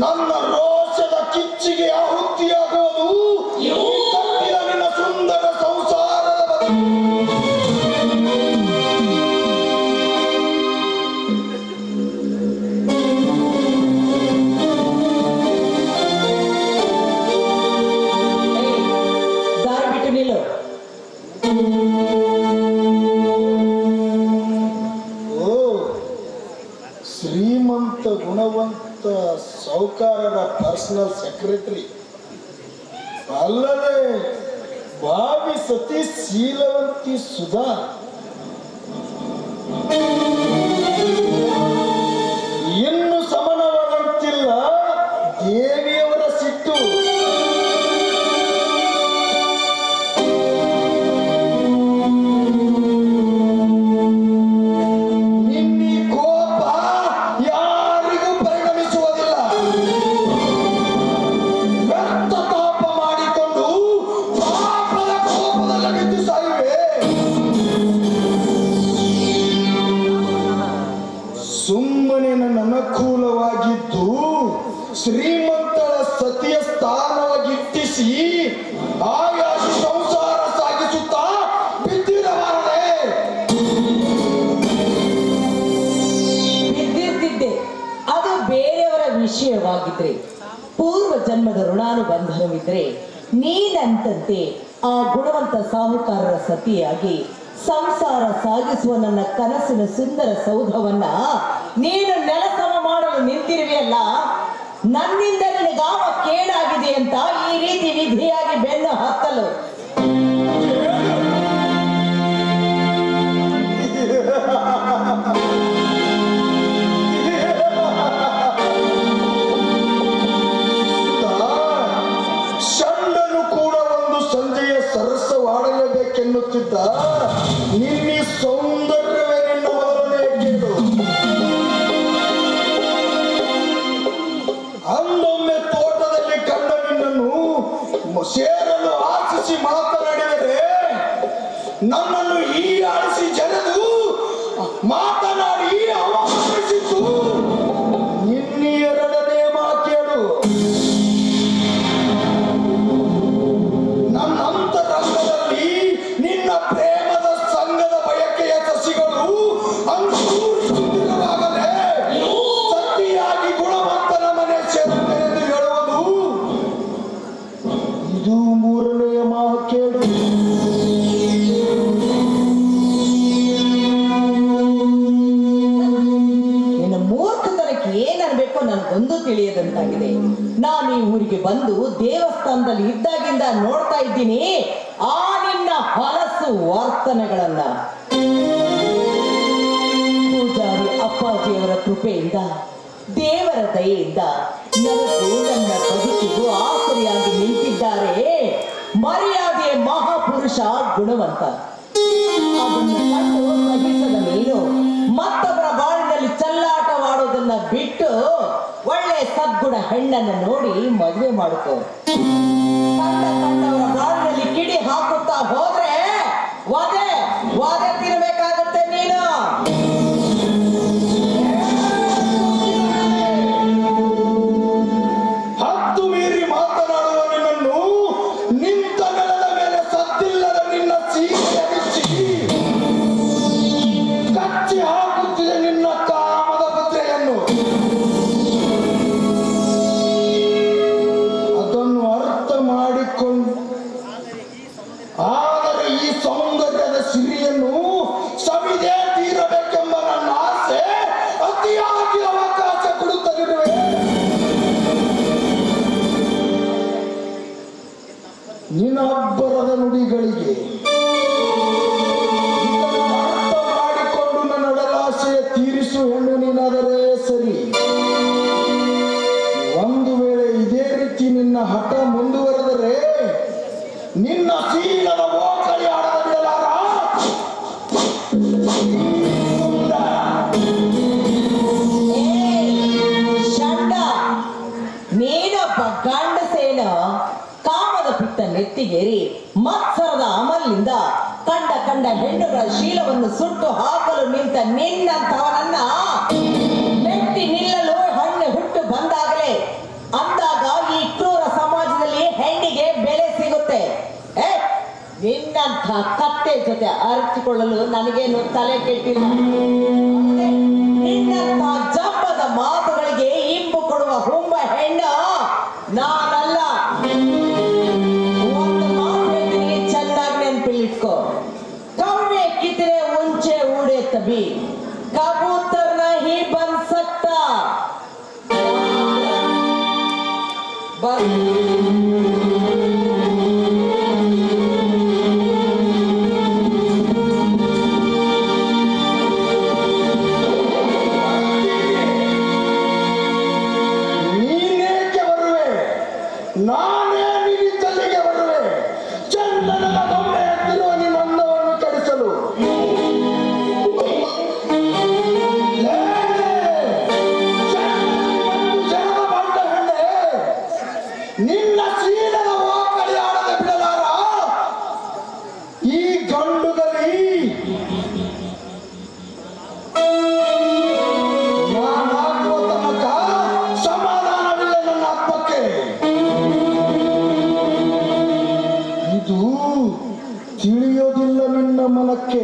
ನನ್ನ ರೋಷದ ಕಿಚ್ಚಿಗೆ ಆಹುತಿಯಾಗುವುದು ಕಟ್ಟಿದ ನಿನ್ನ ಸುಂದರ ಸಂಸಾರದ ದಾರಿ ಬಿಟ್ಟು ನಿಲ್ಲು. ಶ್ರೀಮಂತ ಗುಣವಂತ ಸೌಕಾರರ ಪರ್ಸನಲ್ ಸೆಕ್ರೆಟರಿ ಅಲ್ಲದೆ ಭಾವಿ ಸತಿ ಶೀಲವಂತಿ ಸುಧಾ ಇನ್ನು ಸಮನವಾದಂತಿಲ್ಲ ದೇವಿಯವರ ಸಿಟ್ಟು. ಸುಮ್ಮನೆ ನನ್ನ ಅನುಕೂಲವಾಗಿದ್ದು ಶ್ರೀಮಂತರ ಸತಿಯ ಸ್ಥಾನವಾಗಿಟ್ಟಿಸಿ ಆಯಾಸಿ ಸಂಸಾರ ಸಾಗಿಸುತ್ತಾ ಬಿದ್ದಿರಬಾರದೆ. ಬಿದ್ದಿರ್ತಿದ್ದೆ, ಅದು ಬೇರೆಯವರ ವಿಷಯವಾಗಿದ್ರೆ, ಪೂರ್ವ ಜನ್ಮದ ಋಣಾನುಬಂಧನವಿದ್ರೆ ನೀನಂತಂತೆ ಆ ಗುಣವಂತ ಸಾಹುಕಾರರ ಸತಿಯಾಗಿ ಸಂಸಾರ ಸಾಗಿಸುವ ನನ್ನ ಕನಸಿನ ಸುಂದರ ಸೌಧವನ್ನ ನೀನು ನೆಲಸಮ ಮಾಡಲು ನಿಂತಿರುವೆಯಲ್ಲ. ನನ್ನಿಂದ ನಿನಗಾವ ಕೇಡಾಗಿದೆ ಅಂತ ಈ ರೀತಿ ವಿಧಿಯಾಗಿ ಬೆನ್ನು ಹತ್ತಲು ಷಂಡನು ಕೂಡ ಒಂದು ಸಂಜೆಯ ಸರಸವಾಡಲೇಬೇಕೆನ್ನುತ್ತಿದ್ದ ನಿನ್ನೆ ಸೌಂದರ್ಯವೇ ನಿನ್ನ ಮೊದಲನೆಯ ಕೇಳು. ಅಂದೊಮ್ಮೆ ತೋಟದಲ್ಲಿ ಕಂಡ ನಿನ್ನನ್ನು ಸೇರಲು ಆಶಿಸಿ ಮಾತನಾಡಿದರೆ ನನ್ನನ್ನು ಹೀಯಾಳಿಸಿ ಜರೆದು ಮಾತನಾಡಿ ಅವಮಾನಿಸಿತು. ನಿನ್ನೆ ಎರಡನೇ ಮಾತೇಳು. ನನ್ನ ಅಂತರಂಗದಲ್ಲಿ ನಿನ್ನ ಪ್ರೇಮದ ಸಂಘದ ಬಯಕೆಯ ಸಸಿಗಳು ಅಂಕುರಿಸುತ್ತಿರುವಾಗಲೇ ಸತಿಯಾಗಿ ಗುಣವಂತನ ಮನೆ ಸೇರುತ್ತೇನೆ ಎಂದು ಹೇಳುವುದು ಇದು ಮೂರನೆಯ ಮಾತೇಳು. ನಿನ್ನ ಮೂರ್ಖತನಕ್ಕೆ ಏನನ್ಬೇಕೋ ನನಗೊಂದು ತಿಳಿಯದಂತಾಗಿದೆ. ನಾನು ಈ ಊರಿಗೆ ಬಂದು ದೇವಸ್ಥಾನದಲ್ಲಿ ಇದ್ದಾಗಿಂದ ನೋಡ್ತಾ ಇದ್ದೀನಿ ಆ ನಿನ್ನ ಹೊಲಸು ವರ್ತನೆಗಳನ್ನ. ಪೂಜಾರಿ ಅಪ್ಪಾಜಿಯವರ ಕೃಪೆಯಿಂದ, ದೇವರ ದಯೆಯಿಂದ ನನಗೂ ನನ್ನ ಬದುಕಿಗೂ ಆಸರಿಯಾಗಿ ನಿಂತಿದ್ದಾರೆ ಮರ್ಯಾದೆಯ ಮಹಾಪುರುಷ ಗುಣವಂತ. ಅದನ್ನು ಕಂಡು ಸಹಿಸದ ನೀನು ಮತ್ತೊಬ್ಬರ ಬಾಳಿನಲ್ಲಿ ಚಲ್ಲಾಟವಾಡೋದನ್ನ ಬಿಟ್ಟು ಒಳ್ಳೆ ಸದ್ಗುಣ ಹೆಣ್ಣನ್ನು ನೋಡಿ ಮದುವೆ ಮಾಡಿಕೋ. ಕಂಡವರ ಬಾಳಿನಲ್ಲಿ ಕಿಡಿ ಹಾಕುತ್ತಾ ಹೋದ್ರೆ ವಧೆ ವಧೆ ತಿನ್ನಬೇಕಾಗತ್ತೆ ನೀನು. ಹತ್ತು ಮೀರಿ ಮಾತನಾಡುವ ನಿನ್ನನ್ನು ನಿಂತ ನೆಲದ ಮೇಲೆ ಸದ್ದಿಲ್ಲದ ನಿನ್ನ ಸೀರೆ ಬಿಚ್ಚಿ ಕಚ್ಚಿ ಹಾಕುತ್ತಿದೆ ನಿನ್ನ ಕಾಮದ ಮುದ್ರೆಯನ್ನು. ಅದನ್ನು ಅರ್ಥ ಮಾಡಿಕೊಂಡು ಆದರೆ ಈ ಸೌಂದರ್ಯದ ಸಿರಿಯನ್ನು ಸವಿದೇ ತೀರಬೇಕೆಂಬ ನನ್ನ ಆಸೆ ಅತಿಯಾಗಿ ಅವಕಾಶ ಕೊಡುತ್ತಲಿರುವೆ. ನಿನ್ನ ಅಬ್ಬರದ ನುಡಿಗಳಿಗೆ ಇದನ್ನು ಅರ್ಥ ಮಾಡಿಕೊಂಡು ನನ್ನ ಅಡಲಾಸೆಯ ತೀರಿಸು ಹೆಣ್ಣು ನೀನಾದರೆ ಸರಿ. ಒಂದು ವೇಳೆ ಇದೇ ರೀತಿ ನಿನ್ನ ಹಠ ಮುಂದುವರೆದರೆ ನಿನ್ನ ಶೀಲದ ಓಕಳಿ ಆಡದ ಬಿಡಲಾರ. ಷಂಡ, ನೀನೊಬ್ಬ ಗಂಡಸೇನ ಕಾಮದ ಪಿತ್ತ ನೆತ್ತಿಗೇರಿ ಮತ್ಸರದ ಅಮಲಿನಿಂದ ಕಂಡ ಹೆಣ್ಣುಗಳ ಶೀಲವನ್ನು ಸುಟ್ಟು ಹಾಕಲು ನಿಂತ ನಿನ್ನಂತವನನ್ನ ಮೆಟ್ಟಿ ನಿಲ್ಲಲು ಹಣ್ಣು ಹುಟ್ಟು ಬಂದಾಗಲೇ ಅಂದಾಗ ಈ ಕ್ರೂರ ಸಮಾಜದಲ್ಲಿ ಹೆಣ್ಣಿಗೆ ಬೆಲೆ ಸಿಗುತ್ತೆ. ಏ, ನಿನ್ನಂಥ ಕತ್ತೆ ಜೊತೆ ಅರಿತುಕೊಳ್ಳಲು ನನಗೇನು ತಲೆ ಕೆಟ್ಟಿಲ್ಲ. ಆದ್ರೆ ನಿನ್ನಂಥ ಜಂಬದ ಮಾತುಗಳಿಗೆ ಇಂಪು ಕೊಡುವ ಹುಂಬ ಹೆಣ್ಣು ನಾನಲ್ಲ. ಒಂದು ಮಾತು ಹೇಳ್ತೀನಿ, ಚೆನ್ನಾಗಿ ನೆನಪಿಟ್ಕೋ. कौवे कितने ऊंचे उड़े तभी कबूतर नहीं बन सकता. ನೀನೇಕೆ ಬರುವೆ? ನಾನೇ ನಿನ್ನಿದ್ದಲ್ಲಿಗೆ ಬರುವೆ. ಚಂದನದ ಗೊಂಬೆ ಎತ್ತಿರುವ ನಿನ್ನ ಅಂದವನ್ನು ಕೆಡಿಸಲು. ಲೇ, ಜನದ ಬಂಡ ಹೆಣ್ಣೆ, ನಿನ್ನ ಶೀಲದ ಓಕಳಿ ಆಡದೆ ಬಿಡಲಾರ ಈ ಗಂಡುಗಲಿ. ನಾನಾಗುವ ತನಕ ಸಮಾಧಾನವಿಲ್ಲ ನನ್ನ ಆತ್ಮಕ್ಕೆ. ಇದು ತಿಳಿಯೋದಿಲ್ಲ ನಿನ್ನ ಮನಕ್ಕೆ.